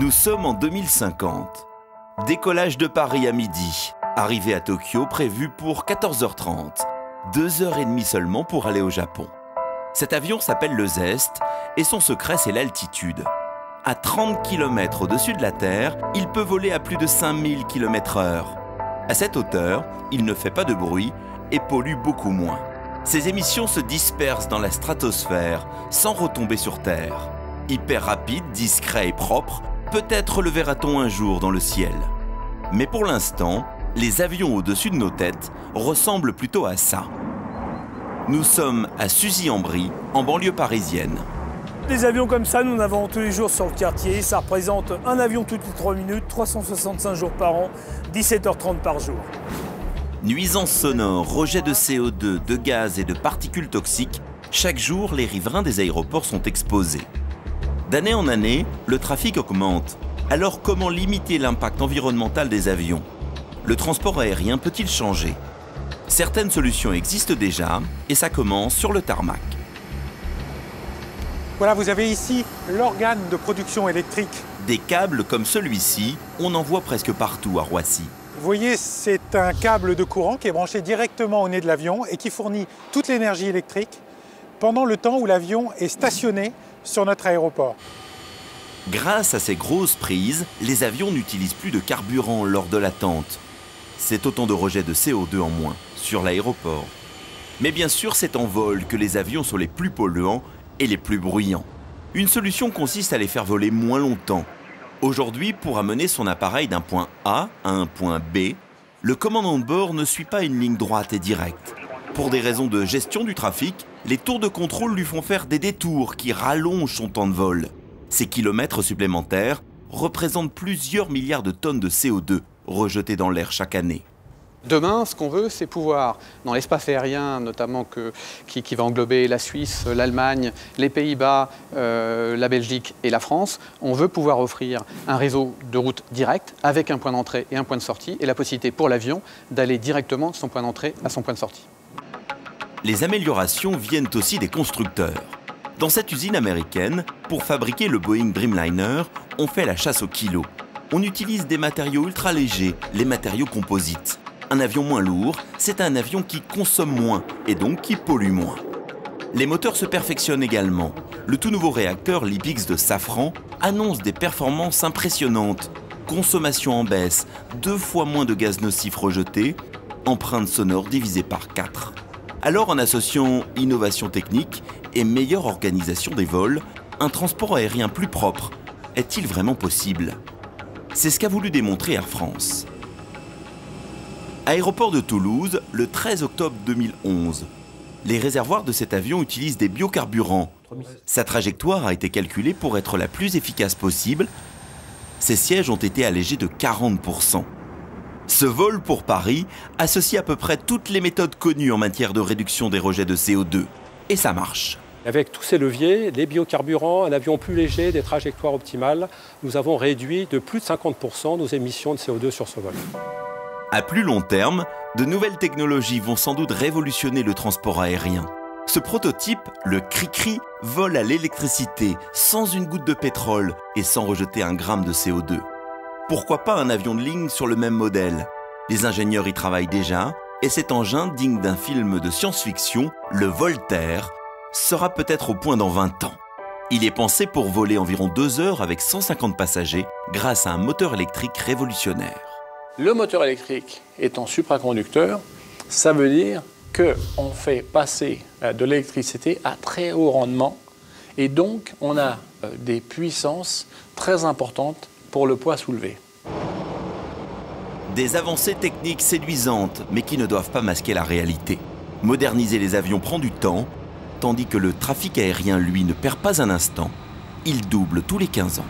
Nous sommes en 2050. Décollage de Paris à midi. Arrivée à Tokyo prévue pour 14h30. 2h30 seulement pour aller au Japon. Cet avion s'appelle le Zest et son secret c'est l'altitude. À 30 km au-dessus de la Terre, il peut voler à plus de 5000 km/h. À cette hauteur, il ne fait pas de bruit et pollue beaucoup moins. Ses émissions se dispersent dans la stratosphère sans retomber sur Terre. Hyper rapide, discret et propre, peut-être le verra-t-on un jour dans le ciel. Mais pour l'instant, les avions au-dessus de nos têtes ressemblent plutôt à ça. Nous sommes à Suzy-en-Brie, en banlieue parisienne. Des avions comme ça, nous en avons tous les jours sur le quartier. Ça représente un avion toutes les 3 minutes, 365 jours par an, 17h30 par jour. Nuisances sonores, rejets de CO2, de gaz et de particules toxiques, chaque jour, les riverains des aéroports sont exposés. D'année en année, le trafic augmente. Alors comment limiter l'impact environnemental des avions? Le transport aérien peut-il changer? Certaines solutions existent déjà et ça commence sur le tarmac. Voilà, vous avez ici l'organe de production électrique. Des câbles comme celui-ci, on en voit presque partout à Roissy. Vous voyez, c'est un câble de courant qui est branché directement au nez de l'avion et qui fournit toute l'énergie électrique pendant le temps où l'avion est stationné sur notre aéroport. Grâce à ces grosses prises, les avions n'utilisent plus de carburant lors de l'attente. C'est autant de rejets de CO2 en moins sur l'aéroport. Mais bien sûr, c'est en vol que les avions sont les plus polluants et les plus bruyants. Une solution consiste à les faire voler moins longtemps. Aujourd'hui, pour amener son appareil d'un point A à un point B, le commandant de bord ne suit pas une ligne droite et directe. Pour des raisons de gestion du trafic, les tours de contrôle lui font faire des détours qui rallongent son temps de vol. Ces kilomètres supplémentaires représentent plusieurs milliards de tonnes de CO2 rejetées dans l'air chaque année. Demain, ce qu'on veut, c'est pouvoir, dans l'espace aérien, notamment qui va englober la Suisse, l'Allemagne, les Pays-Bas, la Belgique et la France, on veut pouvoir offrir un réseau de routes directes avec un point d'entrée et un point de sortie et la possibilité pour l'avion d'aller directement de son point d'entrée à son point de sortie. Les améliorations viennent aussi des constructeurs. Dans cette usine américaine, pour fabriquer le Boeing Dreamliner, on fait la chasse au kilo. On utilise des matériaux ultra légers, les matériaux composites. Un avion moins lourd, c'est un avion qui consomme moins et donc qui pollue moins. Les moteurs se perfectionnent également. Le tout nouveau réacteur LiPX de Safran annonce des performances impressionnantes. Consommation en baisse, 2 fois moins de gaz nocifs rejetés, empreinte sonore divisée par 4. Alors en associant innovation technique et meilleure organisation des vols, un transport aérien plus propre est-il vraiment possible? C'est ce qu'a voulu démontrer Air France. Aéroport de Toulouse, le 13 octobre 2011. Les réservoirs de cet avion utilisent des biocarburants. Sa trajectoire a été calculée pour être la plus efficace possible. Ses sièges ont été allégés de 40%. Ce vol pour Paris associe à peu près toutes les méthodes connues en matière de réduction des rejets de CO2. Et ça marche. Avec tous ces leviers, les biocarburants, un avion plus léger, des trajectoires optimales, nous avons réduit de plus de 50% nos émissions de CO2 sur ce vol. À plus long terme, de nouvelles technologies vont sans doute révolutionner le transport aérien. Ce prototype, le Cri-Cri, vole à l'électricité, sans une goutte de pétrole et sans rejeter un gramme de CO2. Pourquoi pas un avion de ligne sur le même modèle? Les ingénieurs y travaillent déjà, et cet engin digne d'un film de science-fiction, le Voltaire, sera peut-être au point dans 20 ans. Il est pensé pour voler environ 2 heures avec 150 passagers grâce à un moteur électrique révolutionnaire. Le moteur électrique étant supraconducteur, ça veut dire qu'on fait passer de l'électricité à très haut rendement et donc on a des puissances très importantes pour le poids soulevé. Des avancées techniques séduisantes, mais qui ne doivent pas masquer la réalité. Moderniser les avions prend du temps, tandis que le trafic aérien, lui, ne perd pas un instant. Il double tous les 15 ans.